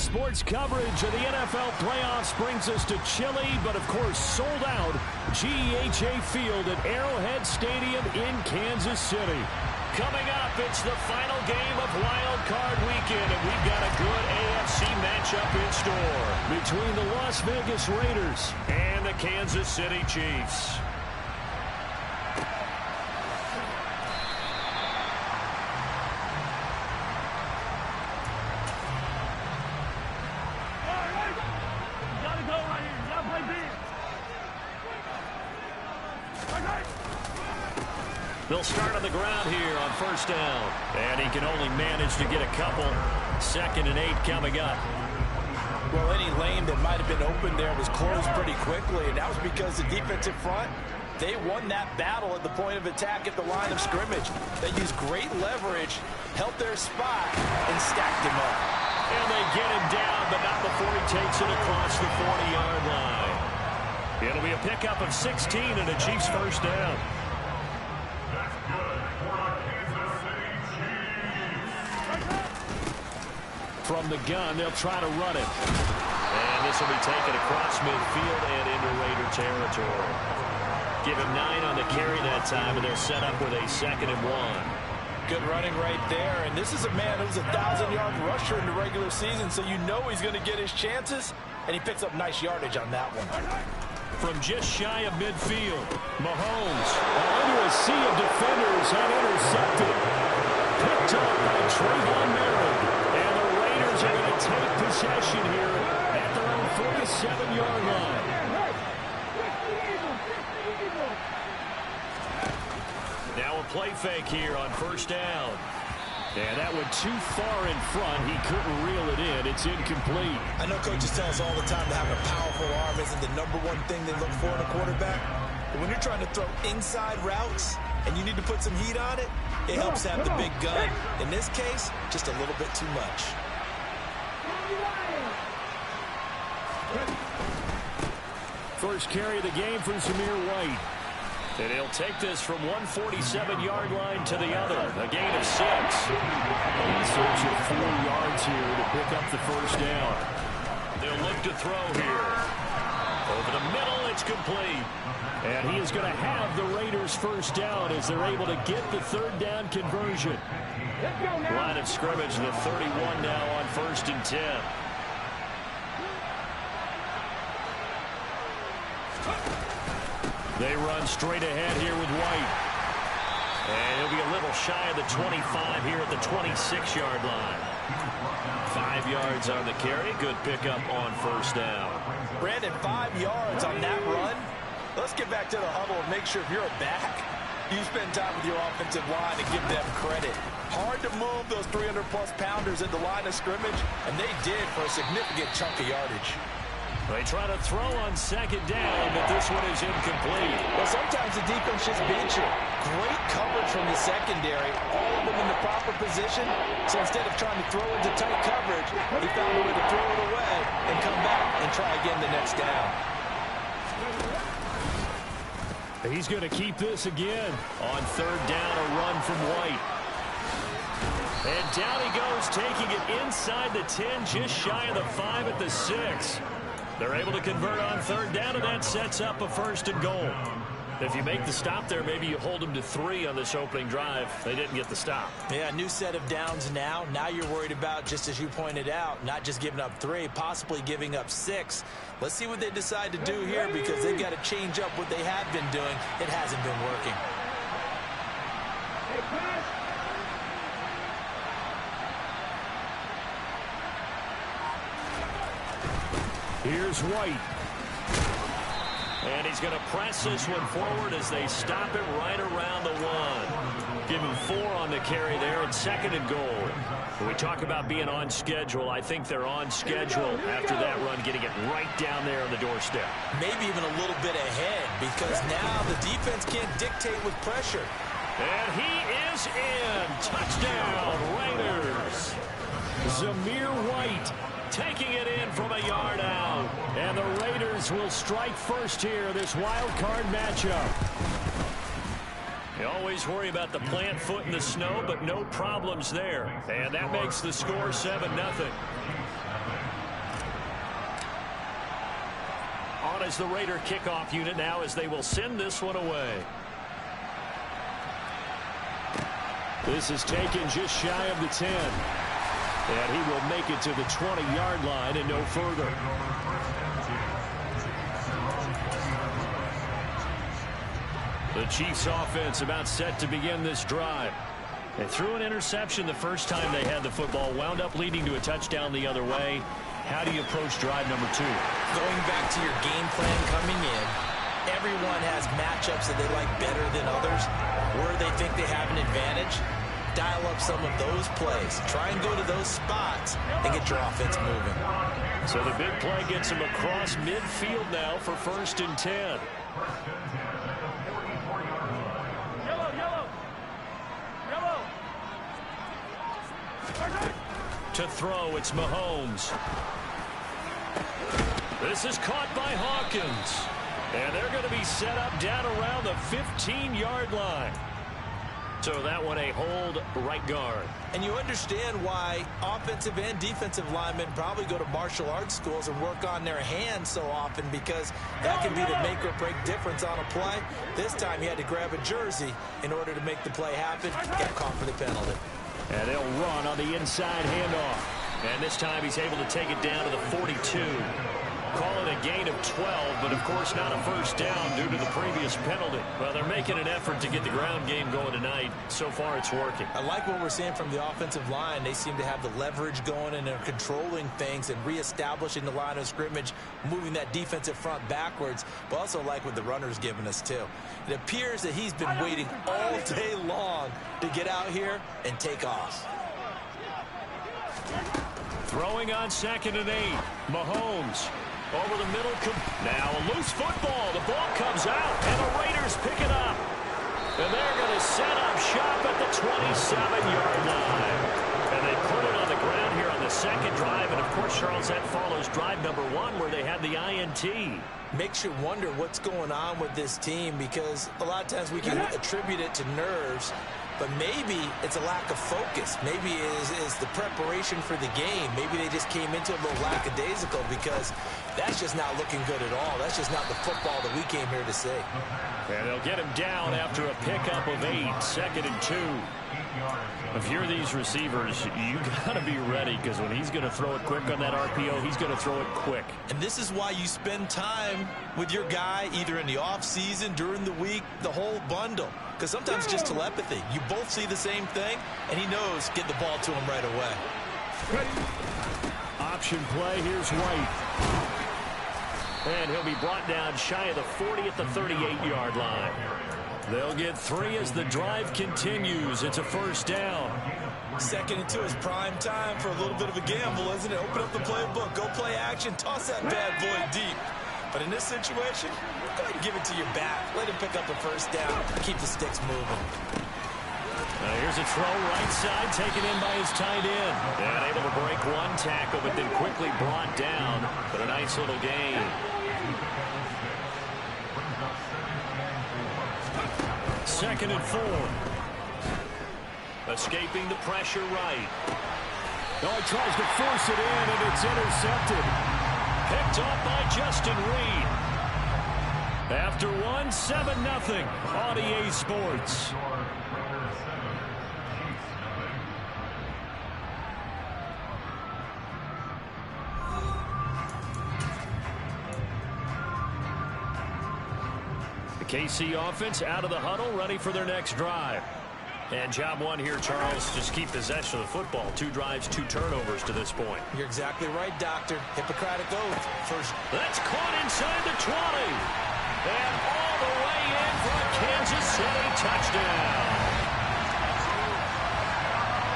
Sports coverage of the NFL playoffs brings us to chilly, but of course sold out GEHA Field at Arrowhead Stadium in Kansas City. Coming up, it's the final game of Wildcard Weekend, and we've got a good AFC matchup in store between the Las Vegas Raiders and the Kansas City Chiefs. They'll start on the ground here on first down. And he can only manage to get a couple. 2nd and 8 coming up. Well, any lane that might have been open there was closed pretty quickly, and that was because the defensive front, they won that battle at the point of attack at the line of scrimmage. They used great leverage, held their spot, and stacked him up. And they get him down, but not before he takes it across the 40-yard line. It'll be a pickup of 16 and a Chiefs first down. From the gun, they'll try to run it. And this will be taken across midfield and into Raider territory. Give him 9 on the carry that time, and they're set up with a 2nd and 1. Good running right there. And this is a man who's a 1,000-yard rusher in the regular season, so you know he's going to get his chances. And he picks up nice yardage on that one. From just shy of midfield, Mahomes, under a sea of defenders, and intercepted. Picked up by Trayvon Merritt. And the Raiders are going to take possession here at their own 47-yard line. Now a play fake here on first down. And that went too far in front. He couldn't reel it in. It's incomplete. I know coaches tell us all the time that having a powerful arm isn't the #1 thing they look for in a quarterback. But when you're trying to throw inside routes and you need to put some heat on it, it helps have the big gun. In this case, just a little bit too much. First carry of the game from Zamir White. And he'll take this from 147-yard line to the other. A gain of 6. In search of 4 yards here to pick up the first down. They'll look to throw here. Over the middle, it's complete. And he is going to have the Raiders first down as they're able to get the 3rd down conversion. Line of scrimmage, the 31 now on 1st and 10. They run straight ahead here with White. And he'll be a little shy of the 25 here at the 26-yard line. 5 yards on the carry. Good pickup on first down. Brandon, 5 yards on that run. Let's get back to the huddle and make sure if you're a back, you spend time with your offensive line and give them credit. Hard to move those 300-plus pounders at the line of scrimmage, and they did for a significant chunk of yardage. They try to throw on 2nd down, but this one is incomplete. Well, sometimes the defense just beats you. Great coverage from the secondary, all of them in the proper position. So instead of trying to throw into tight coverage, he found a way to throw it away and come back and try again the next down. He's going to keep this again. On 3rd down, a run from White. And down he goes, taking it inside the 10, just shy of the 5 at the 6. They're able to convert on 3rd down, and that sets up a 1st and goal. If you make the stop there, maybe you hold them to 3 on this opening drive. They didn't get the stop. Yeah, new set of downs now. Now you're worried about, just as you pointed out, not just giving up 3, possibly giving up 6. Let's see what they decide to do here because they've got to change up what they have been doing. It hasn't been working. Here's White. And he's going to press this one forward as they stop it right around the 1. Give him 4 on the carry there at 2nd and goal. When we talk about being on schedule, I think they're on schedule after that run, getting it right down there on the doorstep. Maybe even a little bit ahead because now the defense can't dictate with pressure. And he is in. Touchdown, Raiders. Zamir White taking it in from a yard out. And the Raiders will strike first here, this wild card matchup. You always worry about the plant foot in the snow, but no problems there. And that makes the score 7-0. as the Raider kickoff unit now as they will send this one away. This is taken just shy of the 10. And he will make it to the 20-yard line and no further. The Chiefs offense about set to begin this drive. They threw an interception the first time they had the football, wound up leading to a touchdown the other way. How do you approach drive number 2? Going back to your game plan coming in, everyone has matchups that they like better than others, where they think they have an advantage. Dial up some of those plays. Try and go to those spots and get your offense moving. So the big play gets them across midfield now for 1st and 10. To throw, it's Mahomes. This is caught by Hawkins. And they're going to be set up down around the 15-yard line. So that one a hold right guard. And you understand why offensive and defensive linemen probably go to martial arts schools and work on their hands so often, because that can be the make or break difference on a play. This time he had to grab a jersey in order to make the play happen. Got caught for the penalty. And they'll run on the inside handoff. And this time he's able to take it down to the 42. Call it a gain of 12, but of course not a first down due to the previous penalty. Well, they're making an effort to get the ground game going tonight. So far it's working. I like what we're seeing from the offensive line. They seem to have the leverage going, and they're controlling things and reestablishing the line of scrimmage, moving that defensive front backwards, but also like what the runner's giving us too. It appears that he's been waiting all day long to get out here and take off. Throwing on 2nd and 8. Mahomes. Over the middle. Now a loose football. The ball comes out, and the Raiders pick it up. And they're going to set up shop at the 27-yard line. And they put it on the ground here on the 2nd drive. And, of course, Charles, that follows drive number 1 where they had the INT. Makes you wonder what's going on with this team, because a lot of times we can attribute it to nerves, but maybe it's a lack of focus. Maybe it is the preparation for the game. Maybe they just came into it a little lackadaisical, because that's just not looking good at all. That's just not the football that we came here to see. And they'll get him down after a pickup of 8, 2nd and 2. If you're these receivers, you got to be ready, because when he's going to throw it quick on that RPO, he's going to throw it quick. And this is why you spend time with your guy, either in the offseason, during the week, the whole bundle. Because sometimes just telepathy. You both see the same thing, and he knows get the ball to him right away. Option play. Here's White. And he'll be brought down shy of the 40 at the 38-yard line. They'll get 3 as the drive continues. It's a first down. 2nd and 2 is prime time for a little bit of a gamble, isn't it? Open up the playbook, go play action, toss that bad boy deep. But in this situation, go ahead and give it to your back. Let him pick up a first down. Keep the sticks moving. Here's a throw right side, taken in by his tight end. And able to break one tackle, but then quickly brought down. But a nice little gain. Second and 4. Escaping the pressure right. Oh, he tries to force it in, and it's intercepted. Picked off by Justin Reed. After 1, 7-0 on EA Sports. The KC offense out of the huddle, ready for their next drive. And job 1 here, Charles, just keep possession of the football. 2 drives, 2 turnovers to this point. You're exactly right, Doctor. Hippocratic oath. First. That's caught inside the 20. And all the way in for a Kansas City touchdown.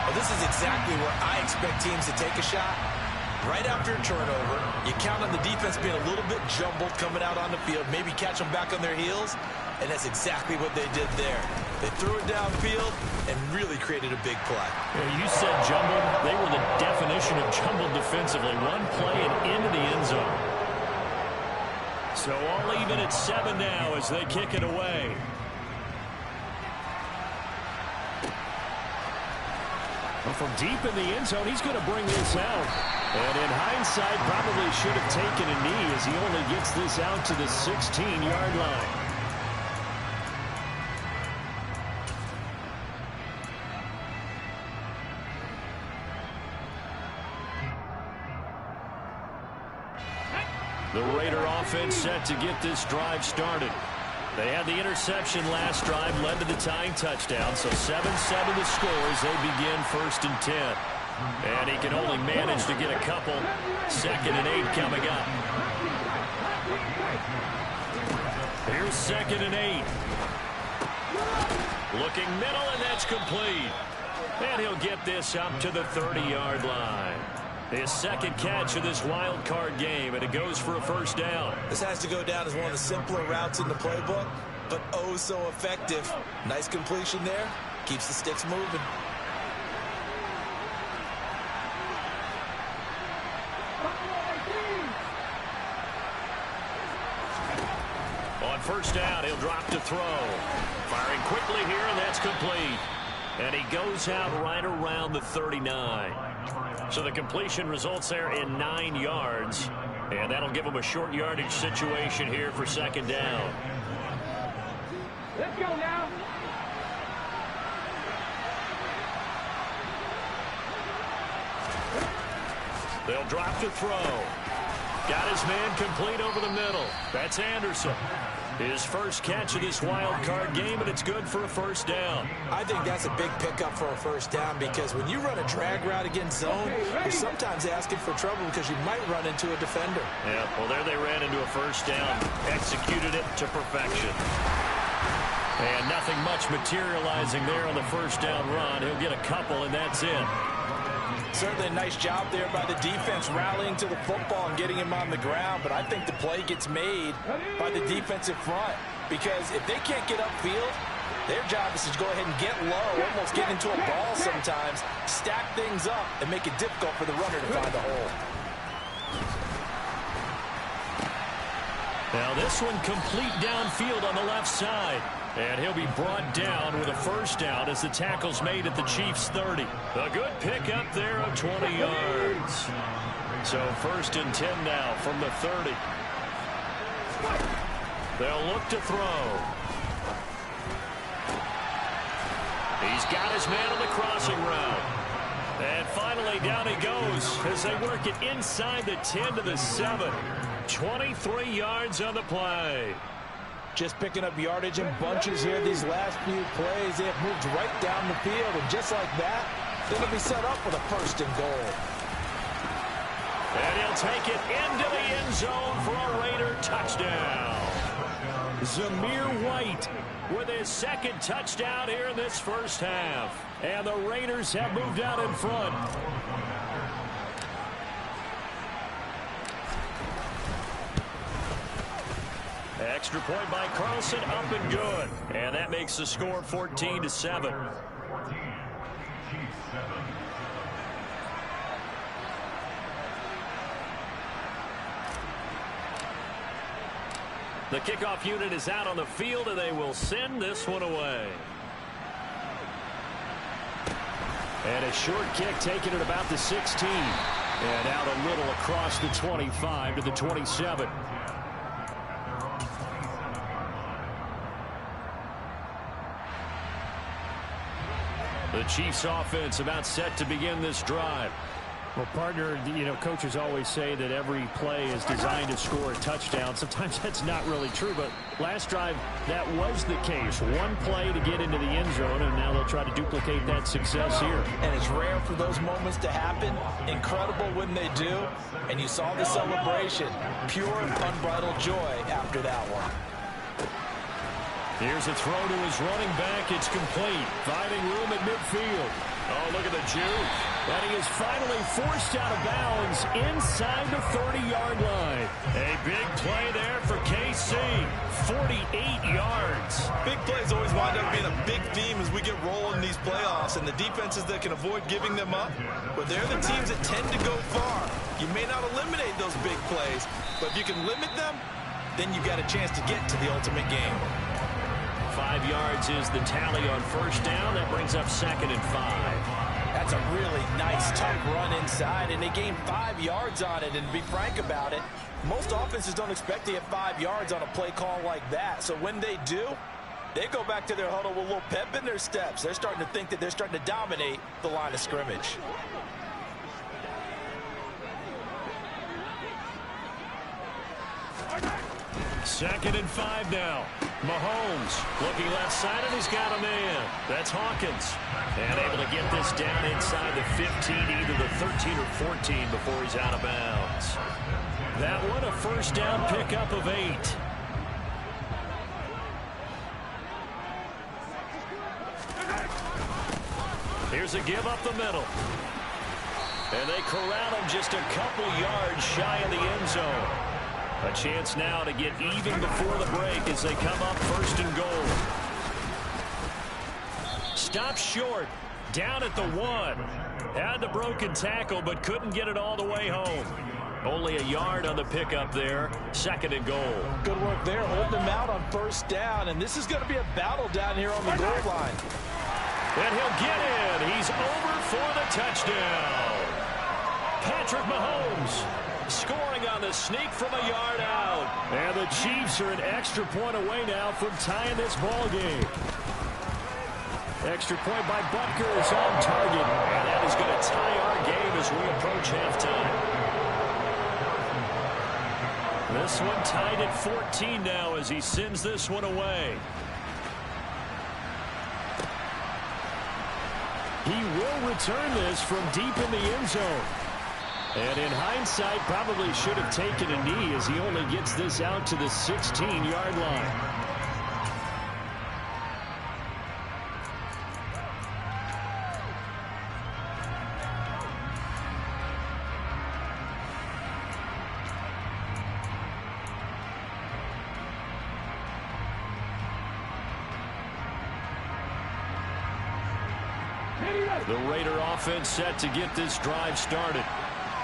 Well, this is exactly where I expect teams to take a shot. Right after a turnover, you count on the defense being a little bit jumbled coming out on the field, maybe catch them back on their heels, and that's exactly what they did there. They threw it downfield and really created a big play. Yeah, you said jumbled. They were the definition of jumbled defensively. One play and into the end zone. So all even at 7 now as they kick it away. Well, from deep in the end zone, he's going to bring this out. And in hindsight, probably should have taken a knee as he only gets this out to the 16-yard line. The Raider offense set to get this drive started. They had the interception last drive, led to the tying touchdown. So 7-7 the score as they begin 1st and 10. And he can only manage to get a couple. 2nd and 8 coming up. Here's 2nd and 8. Looking middle, and that's complete. And he'll get this up to the 30-yard line. His 2nd catch of this wild card game, and it goes for a 1st down. This has to go down as one of the simpler routes in the playbook, but oh so effective. Nice completion there. Keeps the sticks moving. On 1st down, he'll drop to throw. Firing quickly here, and that's complete. And he goes out right around the 39. So the completion results there in 9 yards. And that'll give him a short yardage situation here for 2nd down. Let's go now. They'll drop to throw. Got his man complete over the middle. That's Anderson. His 1st catch of this wild card game, and it's good for a 1st down. I think that's a big pickup for a 1st down because when you run a drag route against zone, you're sometimes asking for trouble because you might run into a defender. Yeah, well, there they ran into a 1st down. Executed it to perfection. And nothing much materializing there on the 1st down run. He'll get a couple, and that's it. Certainly a nice job there by the defense rallying to the football and getting him on the ground, but I think the play gets made by the defensive front because if they can't get upfield, their job is to go ahead and get low, almost get into a ball sometimes, stack things up, and make it difficult for the runner to find a hole. Now this one complete downfield on the left side. And he'll be brought down with a 1st down as the tackle's made at the Chiefs' 30. A good pickup there of 20 yards. So 1st and 10 now from the 30. They'll look to throw. He's got his man on the crossing route. And finally down he goes as they work it inside the 10 to the 7. 23 yards on the play. Just picking up yardage in bunches here these last few plays. They have moved right down the field, and just like that, they'll be set up with a 1st and goal. And he'll take it into the end zone for a Raider touchdown. Zamir White with his 2nd touchdown here in this 1st half. And the Raiders have moved out in front. Extra point by Carlson, up and good. And that makes the score 14-7. The kickoff unit is out on the field, and they will send this one away. And a short kick taken at about the 16. And out a little across the 25 to the 27. The Chiefs offense about set to begin this drive. Well, partner, you know, coaches always say that every play is designed to score a touchdown. Sometimes that's not really true, but last drive, that was the case. One play to get into the end zone, and now they'll try to duplicate that success here. And it's rare for those moments to happen. Incredible when they do. And you saw the celebration. Pure, unbridled joy after that one. Here's a throw to his running back. It's complete. Finding room at midfield. Oh, look at the juke. And he is finally forced out of bounds inside the 30-yard line. A big play there for KC. 48 yards. Big plays always wind up being a big theme as we get rolling these playoffs, and the defenses that can avoid giving them up, but they're the teams that tend to go far. You may not eliminate those big plays, but if you can limit them, then you got a chance to get to the ultimate game. 5 yards is the tally on 1st down. That brings up 2nd and 5. That's That's a really nice, tough run inside, and they gained 5 yards on it. And to be frank about it, most offenses don't expect to get 5 yards on a play call like that. So when they do, they go back to their huddle with a little pep in their steps. They're starting to think that they're starting to dominate the line of scrimmage. Second and 5 now. Mahomes looking left side, and he's got a man. That's Hawkins. And able to get this down inside the 15, either the 13 or 14 before he's out of bounds. That one a first down pickup of 8. Here's a give up the middle. And they corral him just a couple yards shy of the end zone. A chance now to get even before the break as they come up first and goal. Stop short. Down at the 1. Had the broken tackle, but couldn't get it all the way home. Only a yard on the pickup there. Second and goal. Good work there, holding him out on first down. And this is going to be a battle down here on the goal line. And he'll get in. He's over for the touchdown. Patrick Mahomes scoring on the sneak from a yard out. And the Chiefs are an extra point away now from tying this ball game. Extra point by Butker is on target. And that is going to tie our game as we approach halftime. This one tied at 14 now as he sends this one away. He will return this from deep in the end zone. And in hindsight, probably should have taken a knee as he only gets this out to the 16-yard line. The Raider offense set to get this drive started.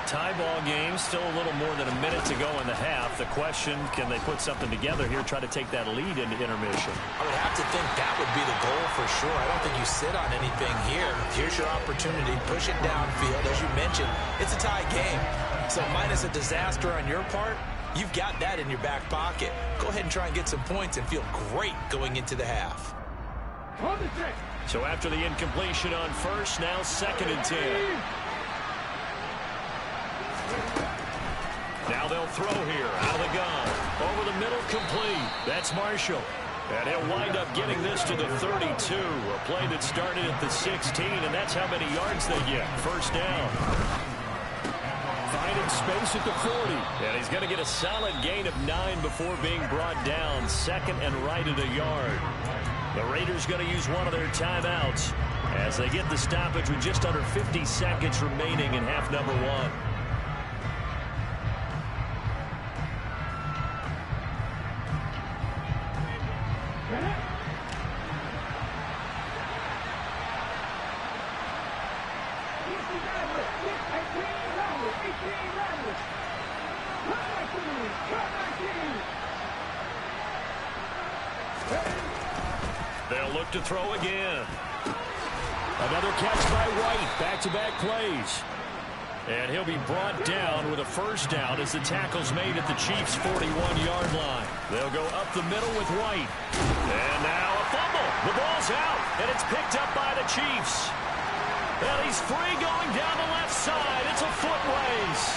Tie ball game, still a little more than a minute to go in the half. The question, can they put something together here, try to take that lead into intermission? I would have to think that would be the goal for sure. I don't think you sit on anything here. Here's your opportunity. Push it downfield. As you mentioned, it's a tie game. So minus a disaster on your part, you've got that in your back pocket. Go ahead and try and get some points and feel great going into the half. So after the incompletion on first, now second and 10. Now they'll throw here out of the gun. Over the middle, complete. That's Marshall. And he'll wind up getting this to the 32. A play that started at the 16, and that's how many yards they get. First down. Finding space at the 40. And he's going to get a solid gain of 9 before being brought down. Second and right at a yard. The Raiders going to use one of their timeouts as they get the stoppage with just under 50 seconds remaining in half number 1. They'll look to throw again. Another catch by White. Back-to-back plays. And he'll be brought down with a first down as the tackle's made at the Chiefs' 41-yard line. They'll go up the middle with White. And now a fumble. The ball's out, and it's picked up by the Chiefs. And he's free going down the left side. It's a foot race.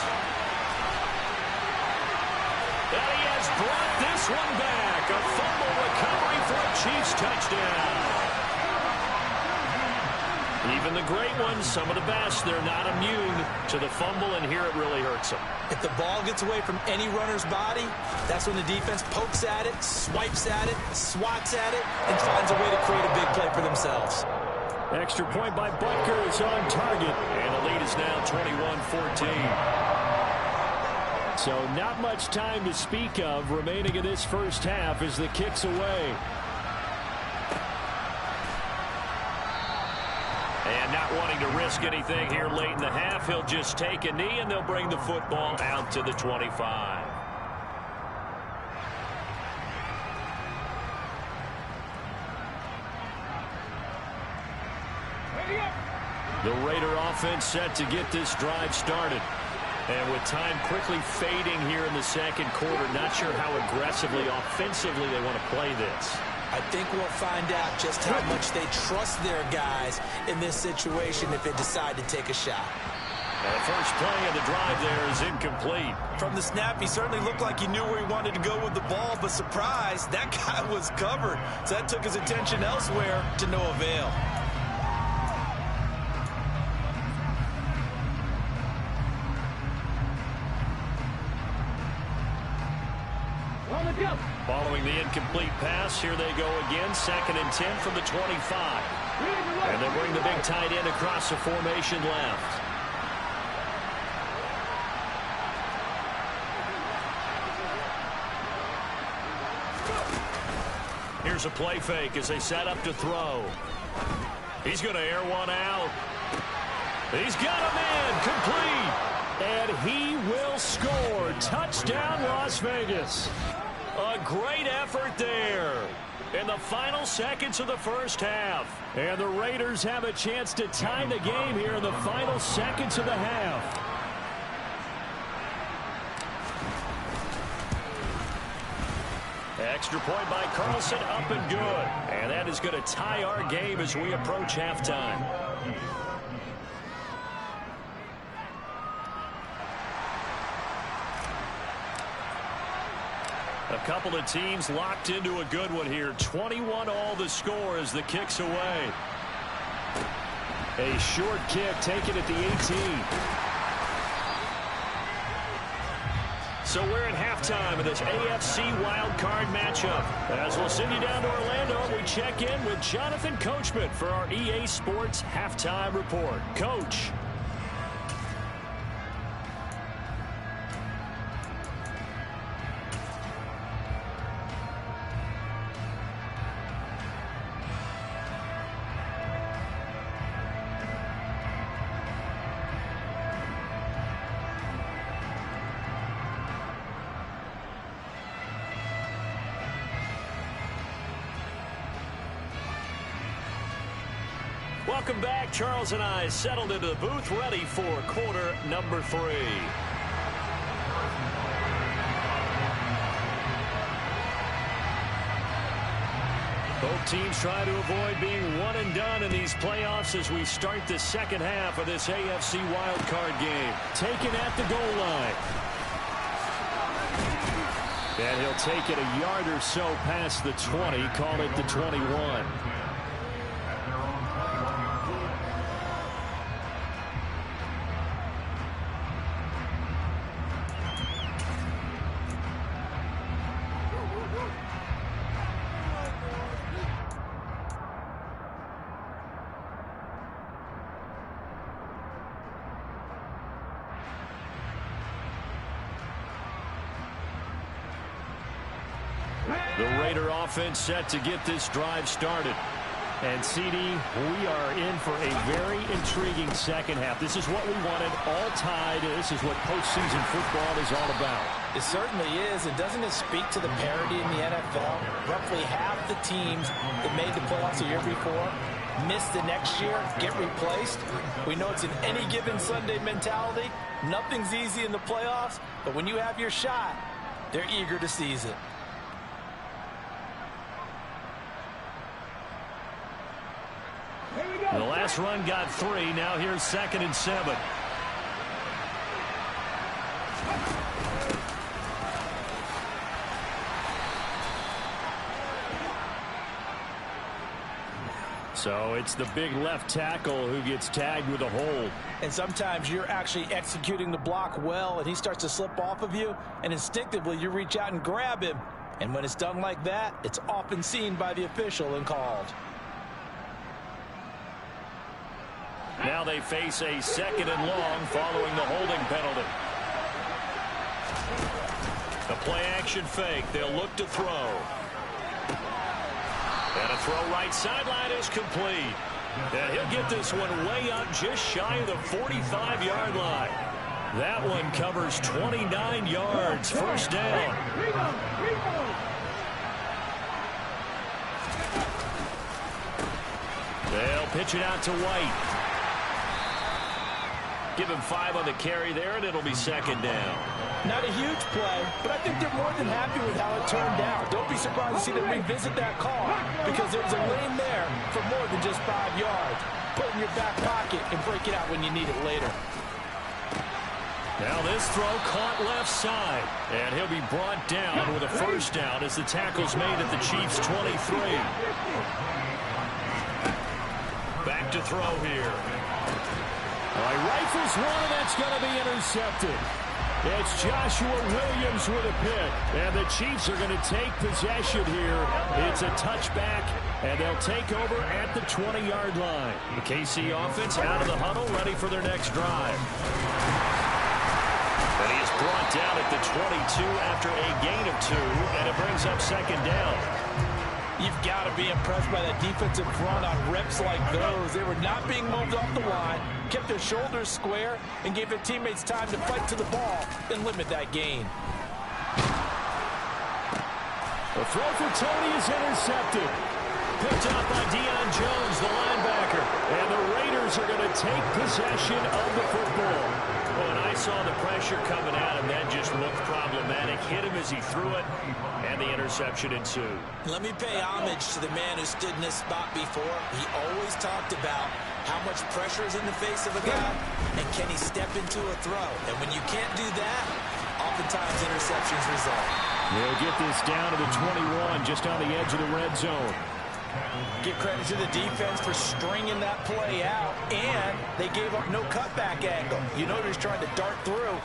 And he has brought this one back. A fumble recovery for a Chiefs touchdown. Even the great ones, some of the best, they're not immune to the fumble, and here it really hurts them. If the ball gets away from any runner's body, that's when the defense pokes at it, swipes at it, swats at it, and finds a way to create a big play for themselves. Extra point by Butker is on target, and the lead is now 21-14. So not much time to speak of remaining in this first half as the kick's away. And not wanting to risk anything here late in the half, he'll just take a knee, and they'll bring the football out to the 25. The Raider offense set to get this drive started. And with time quickly fading here in the second quarter, not sure how aggressively, offensively they want to play this. I think we'll find out just how much they trust their guys in this situation if they decide to take a shot. And the first play of the drive there is incomplete. From the snap, he certainly looked like he knew where he wanted to go with the ball, but surprise, that guy was covered. So that took his attention elsewhere to no avail. Following the incomplete pass, here they go again. 2nd and 10 from the 25. And they bring the big tight end across the formation left. Here's a play fake as they set up to throw. He's going to air one out. He's got a man complete. And he will score. Touchdown, Las Vegas. A great effort there in the final seconds of the first half. And the Raiders have a chance to tie the game here in the final seconds of the half. Extra point by Carlson, up and good. And that is going to tie our game as we approach halftime. A couple of teams locked into a good one here. 21 all the score as the kick's away. A short kick taken at the 18. So we're at halftime of this AFC Wildcard matchup. As we'll send you down to Orlando, we check in with Jonathan Coachman for our EA Sports Halftime Report. Coach. Welcome back. Charles and I settled into the booth, ready for quarter number 3. Both teams try to avoid being one and done in these playoffs as we start the second half of this AFC wildcard game. Taken at the goal line. And he'll take it a yard or so past the 20, call it the 21. The Raider offense set to get this drive started. And, CD, we are in for a very intriguing second half. This is what we wanted, all tied. This is what postseason football is all about. It certainly is. And doesn't it speak to the parity in the NFL? Roughly half the teams that made the playoffs the year before miss the next year, get replaced. We know it's an any given Sunday mentality. Nothing's easy in the playoffs, but when you have your shot, they're eager to seize it. The last run got 3. Now here's 2nd and 7. So it's the big left tackle who gets tagged with a hold. And sometimes you're actually executing the block well, and he starts to slip off of you, and instinctively you reach out and grab him. And when it's done like that, it's often seen by the official and called. Now they face a 2nd and long following the holding penalty. The play-action fake. They'll look to throw. And a throw right sideline is complete. And he'll get this one way up just shy of the 45-yard line. That one covers 29 yards. First down. They'll pitch it out to White. Give him 5 on the carry there, and it'll be second down. Not a huge play, but I think they're more than happy with how it turned out. Don't be surprised to see them revisit that call because there was a lane there for more than just 5 yards. Put it in your back pocket and break it out when you need it later. Now this throw caught left side, and he'll be brought down with a first down as the tackle's made at the Chiefs' 23. Back to throw here. He rifles one, and that's going to be intercepted. It's Joshua Williams with a pick, and the Chiefs are going to take possession here. It's a touchback, and they'll take over at the 20-yard line. The KC offense out of the huddle, ready for their next drive. And he is brought down at the 22 after a gain of 2, and it brings up second down. You've got to be impressed by that defensive front on reps like those. They were not being moved off the line, kept their shoulders square, and gave their teammates time to fight to the ball and limit that gain. The throw for Tony is intercepted. Picked up by Deion Jones, the linebacker. And the Raiders are going to take possession of the football. When I saw the pressure coming at him, that just looked problematic. Hit him as he threw it, and the interception ensued. Let me pay homage to the man who stood in this spot before. He always talked about how much pressure is in the face of a guy, and can he step into a throw. And when you can't do that, oftentimes interceptions result. They'll get this down to the 21, just on the edge of the red zone. Give credit to the defense for stringing that play out, and they gave up no cutback angle. You know he's trying to dart through.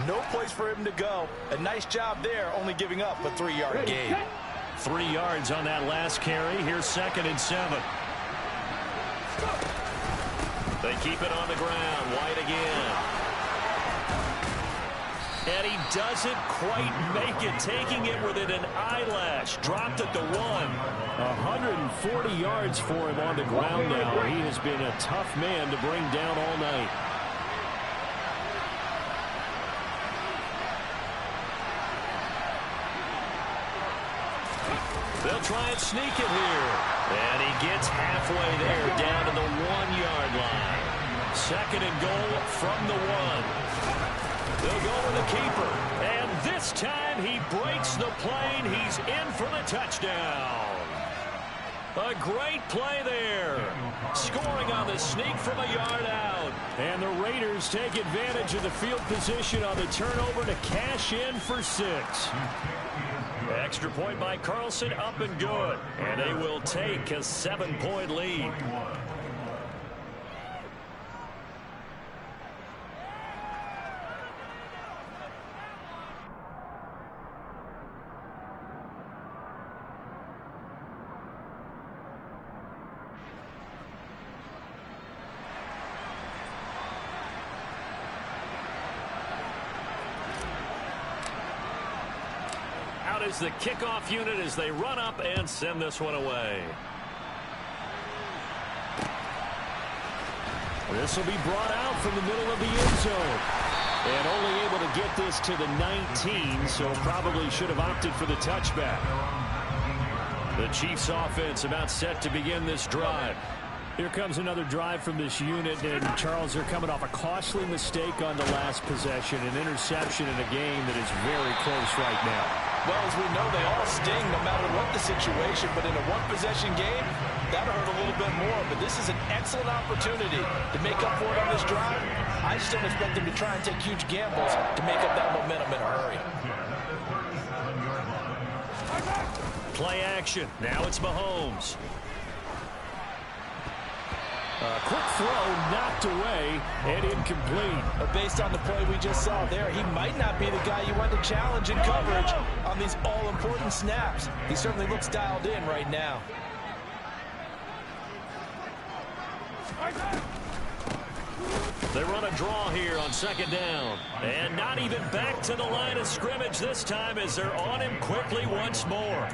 No place for him to go. A nice job there, only giving up a 3-yard gain. 3 yards on that last carry. Here's 2nd and 7. They keep it on the ground. White again. And he doesn't quite make it, taking it within an eyelash. Dropped at the 1. 140 yards for him on the ground now. He has been a tough man to bring down all night. They'll try and sneak it here. And he gets halfway there, down to the 1-yard line. 2nd and goal from the 1. They'll go with the keeper. And this time he breaks the plane. He's in for the touchdown. A great play there. Scoring on the sneak from a yard out. And the Raiders take advantage of the field position on the turnover to cash in for 6. Extra point by Carlson, up and good. And they will take a 7-point lead. Is the kickoff unit as they run up and send this one away. This will be brought out from the middle of the end zone. And only able to get this to the 19, so probably should have opted for the touchback. The Chiefs offense about set to begin this drive. Here comes another drive from this unit, and Charles, they're coming off a costly mistake on the last possession, an interception in a game that is very close right now. Well, as we know, they all sting no matter what the situation, but in a one-possession game, that'll hurt a little bit more. But this is an excellent opportunity to make up for it on this drive. I just don't expect them to try and take huge gambles to make up that momentum in a hurry. Play action. Now it's Mahomes. Quick throw knocked away and incomplete. But based on the play we just saw there, he might not be the guy you want to challenge in coverage on these all-important snaps. He certainly looks dialed in right now. They run a draw here on 2nd down. And not even back to the line of scrimmage this time as they're on him quickly once more.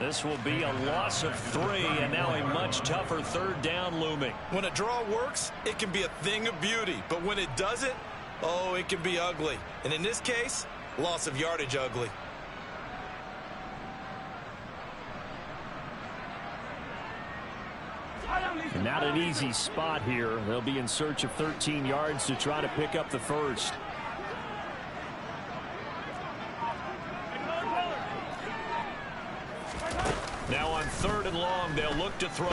This will be a loss of 3, and now a much tougher 3rd down looming. When a draw works, it can be a thing of beauty. But when it doesn't, oh, it can be ugly. And in this case, loss of yardage ugly. Not an easy spot here. They'll be in search of 13 yards to try to pick up the first. Now on 3rd and long, they'll look to throw.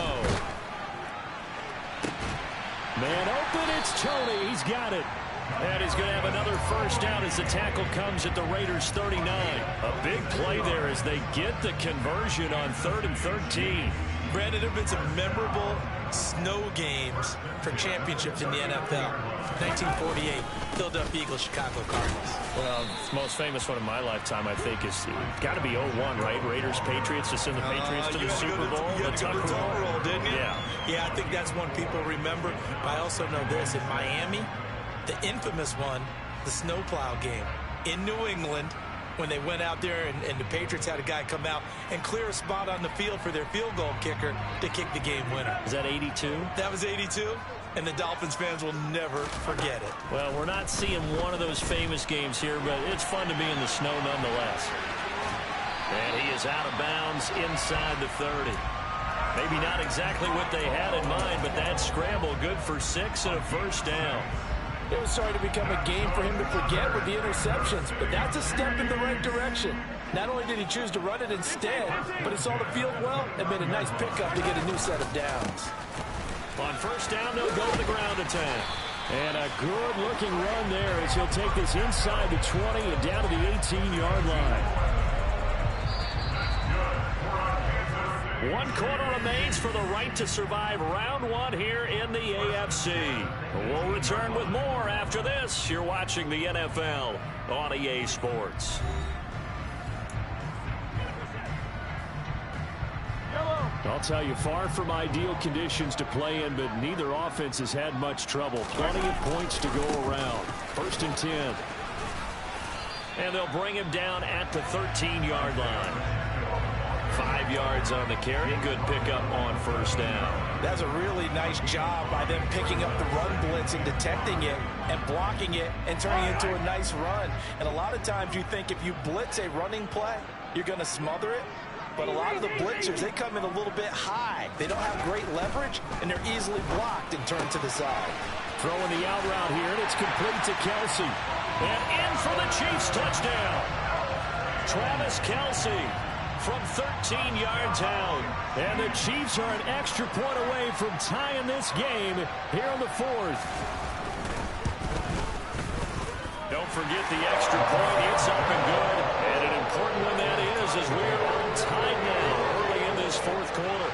Man open, it's Tony. He's got it. And he's going to have another first down as the tackle comes at the Raiders' 39. A big play there as they get the conversion on 3rd and 13. Brandon, there have been some memorable snow games for championships in the NFL. 1948, Philadelphia Eagles, Chicago Cardinals. Well, the most famous one in my lifetime, I think, is got to be 01, right? Raiders, Patriots, to send the Patriots to the Super Bowl. You had to go to the Tucker Roll, didn't you? Yeah. Yeah, I think that's one people remember. But I also know this. In Miami, the infamous one, the snowplow game in New England, when they went out there and the Patriots had a guy come out and clear a spot on the field for their field goal kicker to kick the game winner. Is that 82? That was 82, and the Dolphins fans will never forget it. Well, we're not seeing one of those famous games here, but it's fun to be in the snow nonetheless. And he is out of bounds inside the 30. Maybe not exactly what they had in mind, but that scramble good for 6 and a first down. It was starting to become a game for him to forget with the interceptions, but that's a step in the right direction. Not only did he choose to run it instead, but he saw the field well and made a nice pickup to get a new set of downs. On first down, they'll go to the ground attack. And a good-looking run there as he'll take this inside the 20 and down to the 18-yard line. 1 quarter remains for the right to survive round 1 here in the AFC. We'll return with more after this. You're watching the NFL on EA Sports. I'll tell you, far from ideal conditions to play in, but neither offense has had much trouble. Plenty of points to go around. 1st and 10. And they'll bring him down at the 13-yard line. 5 yards on the carry. Good pickup on first down. That's a really nice job by them picking up the run blitz and detecting it and blocking it and turning it into a nice run. And a lot of times you think if you blitz a running play, you're going to smother it. But a lot of the blitzers, they come in a little bit high. They don't have great leverage, and they're easily blocked and turned to the side. Throwing the out route here, and it's complete to Kelsey. And in for the Chiefs touchdown. Travis Kelsey from 13 yards out. And the Chiefs are an extra point away from tying this game here in the 4th. Don't forget the extra point. It's up and good. And an important one that is as we're on time now early in this 4th quarter.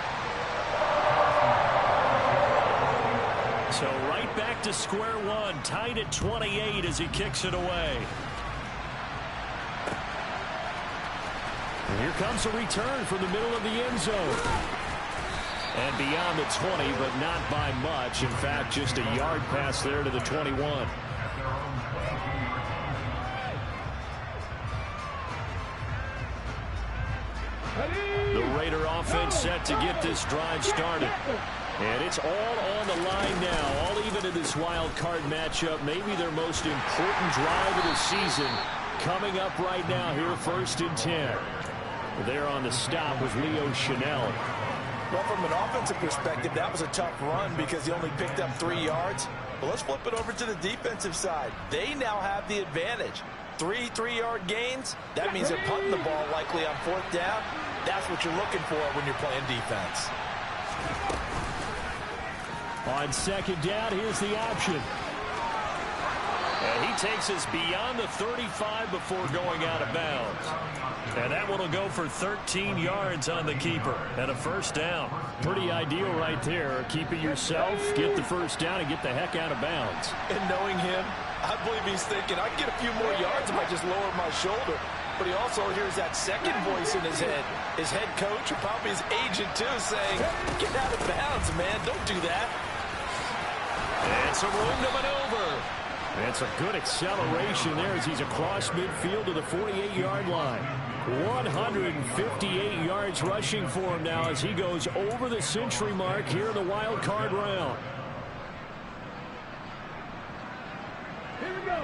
So right back to square one. Tied at 28 as he kicks it away. And here comes a return from the middle of the end zone. And beyond the 20, but not by much. In fact, just a yard pass there to the 21. The Raider offense set to get this drive started. And it's all on the line now, all even in this wild card matchup. Maybe their most important drive of the season coming up right now here, 1st and 10. There on the stop was Leo Chanel. Well, from an offensive perspective, that was a tough run because he only picked up 3 yards. But let's flip it over to the defensive side. They now have the advantage. 3 3-yard gains. That means they're punting the ball likely on 4th down. That's what you're looking for when you're playing defense. On 2nd down, here's the option. And he takes us beyond the 35 before going out of bounds. And that one will go for 13 yards on the keeper and a first down. Pretty ideal right there. Keep it yourself, get the first down, and get the heck out of bounds. And knowing him, I believe he's thinking, I can get a few more yards if I just lower my shoulder. But he also hears that second voice in his head. His head coach, or probably his agent too, saying, get out of bounds, man. Don't do that. And some room to maneuver. That's a good acceleration there as he's across midfield to the 48-yard line. 158 yards rushing for him now as he goes over the century mark here in the wild card round.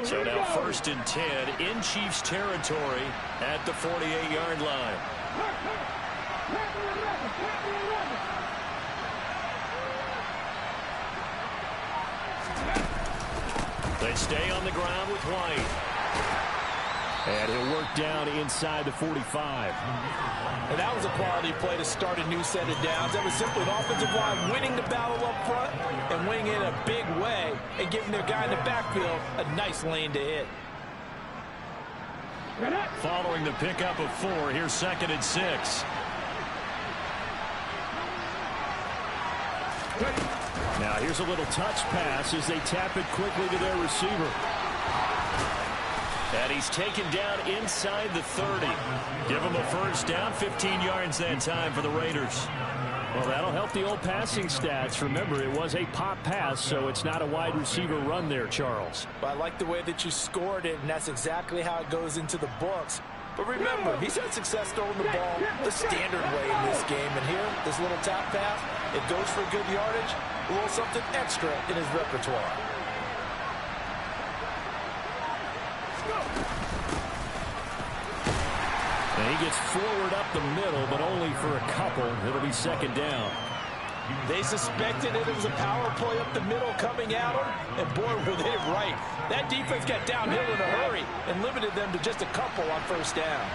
So now 1st and 10 in Chiefs territory at the 48-yard line. They stay on the ground with White. And he'll work down inside the 45. And that was a quality play to start a new set of downs. That was simply an offensive line winning the battle up front and winning it in a big way and giving their guy in the backfield a nice lane to hit. Following the pickup of 4, here's 2nd and 6. Now here's a little touch pass as they tap it quickly to their receiver. And he's taken down inside the 30. Give him a first down, 15 yards that time for the Raiders. Well, that'll help the old passing stats. Remember, it was a pop pass, so it's not a wide receiver run there, Charles. But I like the way that you scored it, and that's exactly how it goes into the books. But remember, he's had success throwing the ball the standard way in this game. And here, this little tap pass, it goes for good yardage, a little something extra in his repertoire. And he gets forward up the middle, but only for a couple. It'll be 2nd down. They suspected it was a power play up the middle coming at him, and boy, were they right. That defense got downhill in a hurry and limited them to just a couple on first down.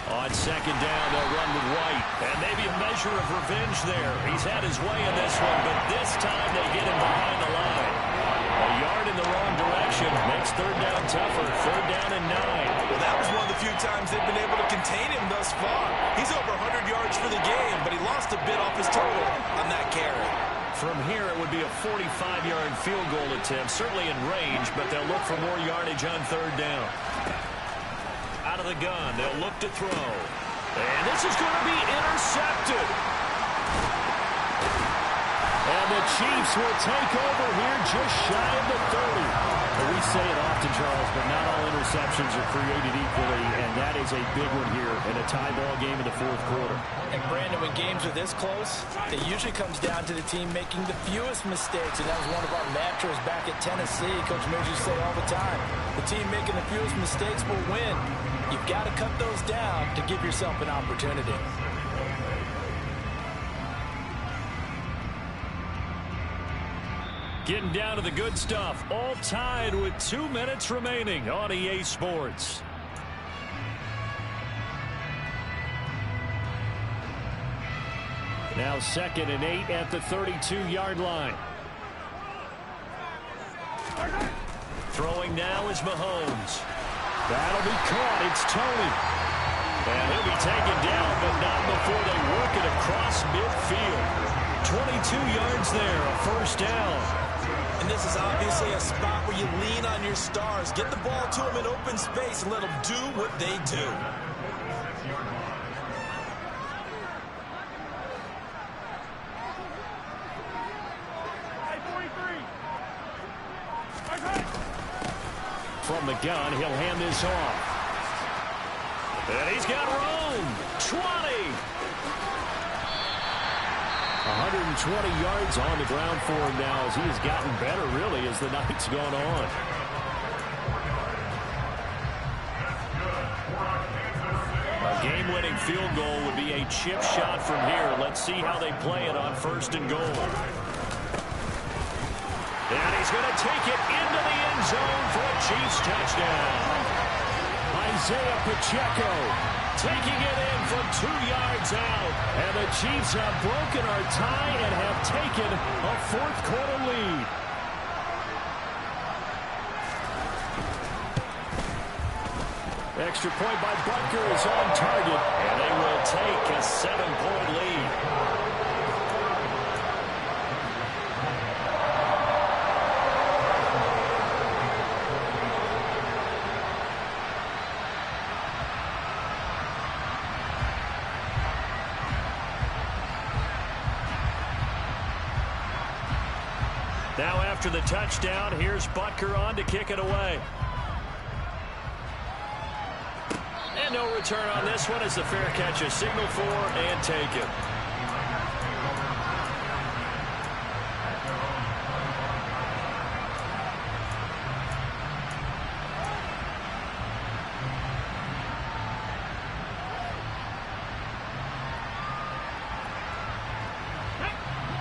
On 2nd down, they'll run with White. And maybe a measure of revenge there. He's had his way in this one, but this time they get him behind the line. A yard in the wrong direction makes 3rd down tougher. 3rd down and 9. Well, that was one of the few times they've been able to contain him thus far. He's over 100 yards for the game, but he lost a bit off his total on that carry. From here, it would be a 45-yard field goal attempt, certainly in range, but they'll look for more yardage on 3rd down. Out of the gun, they'll look to throw. And this is going to be intercepted. And the Chiefs will take over here just shy of the 30. Well, we say it often, Charles, but not all interceptions are created equally, and that is a big one here in a tie ball game in the 4th quarter. And Brandon, when games are this close, it usually comes down to the team making the fewest mistakes, and that was one of our mantras back at Tennessee. Coach Mills used to say all the time, the team making the fewest mistakes will win. You've got to cut those down to give yourself an opportunity. Getting down to the good stuff. All tied with 2 minutes remaining on EA Sports. Now 2nd and 8 at the 32-yard line. Throwing now is Mahomes. That'll be caught. It's Tony. And he'll be taken down, but not before they work it across midfield. 22 yards there, a first down. And this is obviously a spot where you lean on your stars. Get the ball to them in open space and let them do what they do. From the gun, he'll hand this off. And he's got room. 20. 120 yards on the ground for him now as he has gotten better, really, as the night's gone on. A game-winning field goal would be a chip shot from here. Let's see how they play it on 1st and goal. And he's going to take it into the end zone for a Chiefs touchdown. Isaiah Pacheco taking it in from 2 yards out. And the Chiefs have broken our tie and have taken a 4th quarter lead. Extra point by Butker is on target. And they will take a 7-point lead. Now after the touchdown, here's Butker on to kick it away. And no return on this one as the fair catch is signaled for and taken.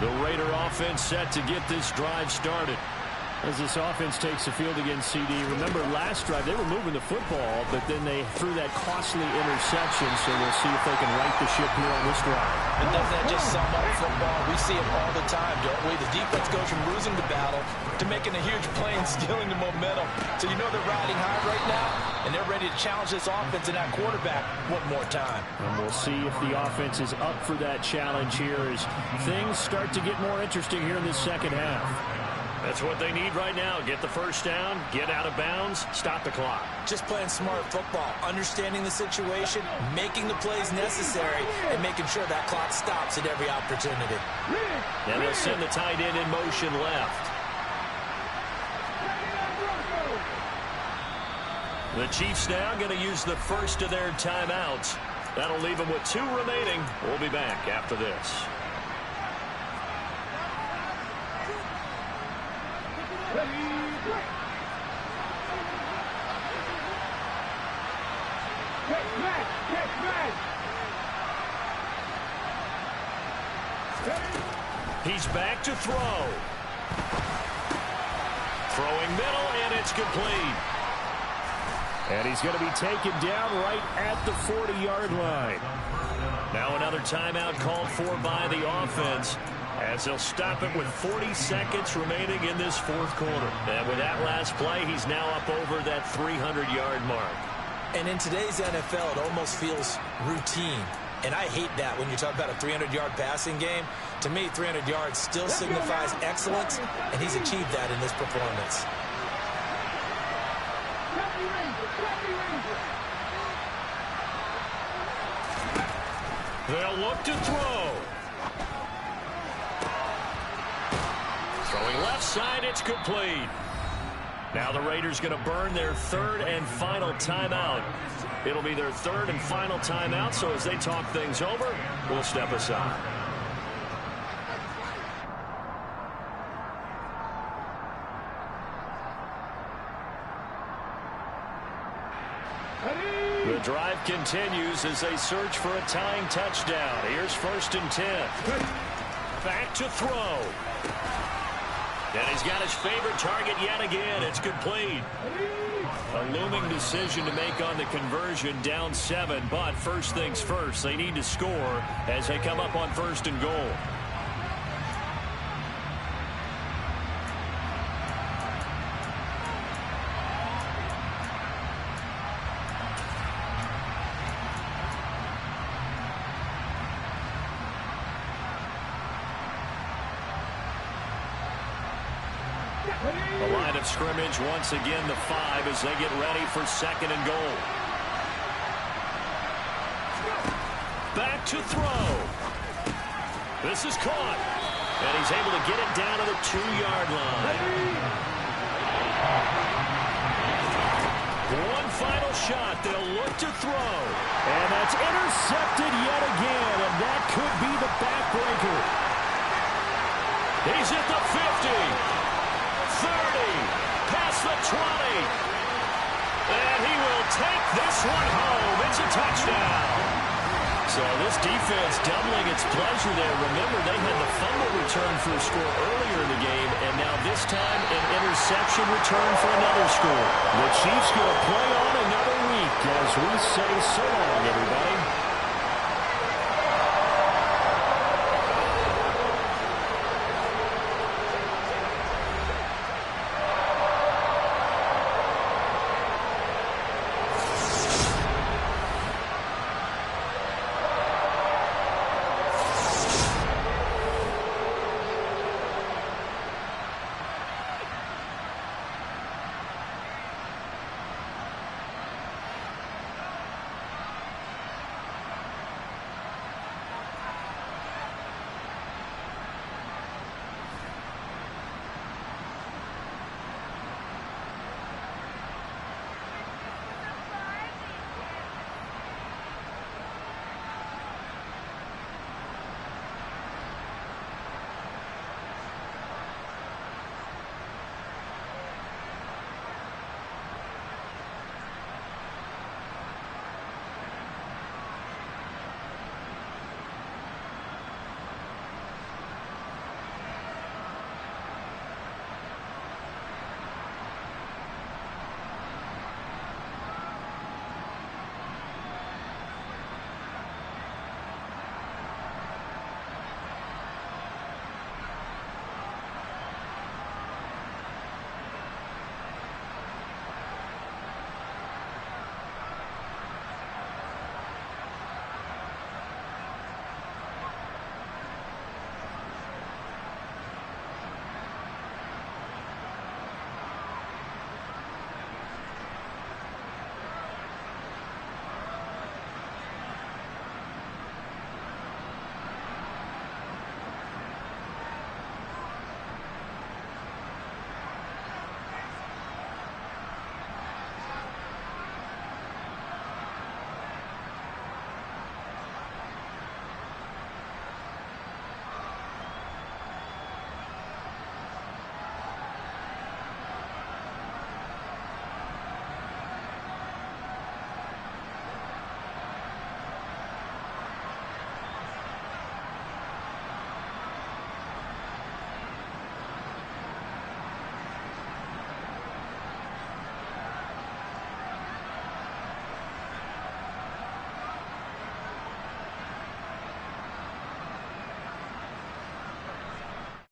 The Raider offense set to get this drive started. As this offense takes the field against CD, remember last drive they were moving the football, but then they threw that costly interception, so we'll see if they can right the ship here on this drive. And doesn't that just sum up football? We see it all the time, don't we? The defense goes from losing the battle to making a huge play and stealing the momentum. So you know they're riding high right now, and they're ready to challenge this offense and that quarterback one more time. And we'll see if the offense is up for that challenge here as things start to get more interesting here in this second half. That's what they need right now. Get the first down, get out of bounds, stop the clock. Just playing smart football, understanding the situation, making the plays necessary, and making sure that clock stops at every opportunity. And they'll send the tight end in motion left. The Chiefs now going to use the first of their timeouts. That'll leave them with 2 remaining. We'll be back after this. He's back to throw. Throwing middle, and it's complete. And he's going to be taken down right at the 40-yard line. Now another timeout called for by the offense, as they'll stop it with 40 seconds remaining in this fourth quarter. And with that last play, he's now up over that 300-yard mark. And in today's NFL, it almost feels routine. And I hate that when you talk about a 300-yard passing game. To me, 300 yards still signifies excellence, and he's achieved that in this performance. They'll look to throw. Throwing left side, it's complete. Now the Raiders going to burn their third and final timeout. It'll be their third and final timeout, so as they talk things over, we'll step aside. The drive continues as they search for a tying touchdown. Here's 1st and 10. Back to throw. And he's got his favorite target yet again. It's complete. A looming decision to make on the conversion, down 7. But first things first, they need to score as they come up on 1st and goal. The line of scrimmage once again the 5 as they get ready for 2nd and goal. Back to throw. This is caught. And he's able to get it down to the 2-yard line. One final shot. They'll look to throw. And that's intercepted yet again. And that could be the backbreaker. He's at the 50. 30, past the 20, and he will take this one home. It's a touchdown. So this defense doubling its pleasure there. Remember, they had the fumble return for a score earlier in the game, and now this time an interception return for another score. The Chiefs going to play on another week as we say so long, everyone.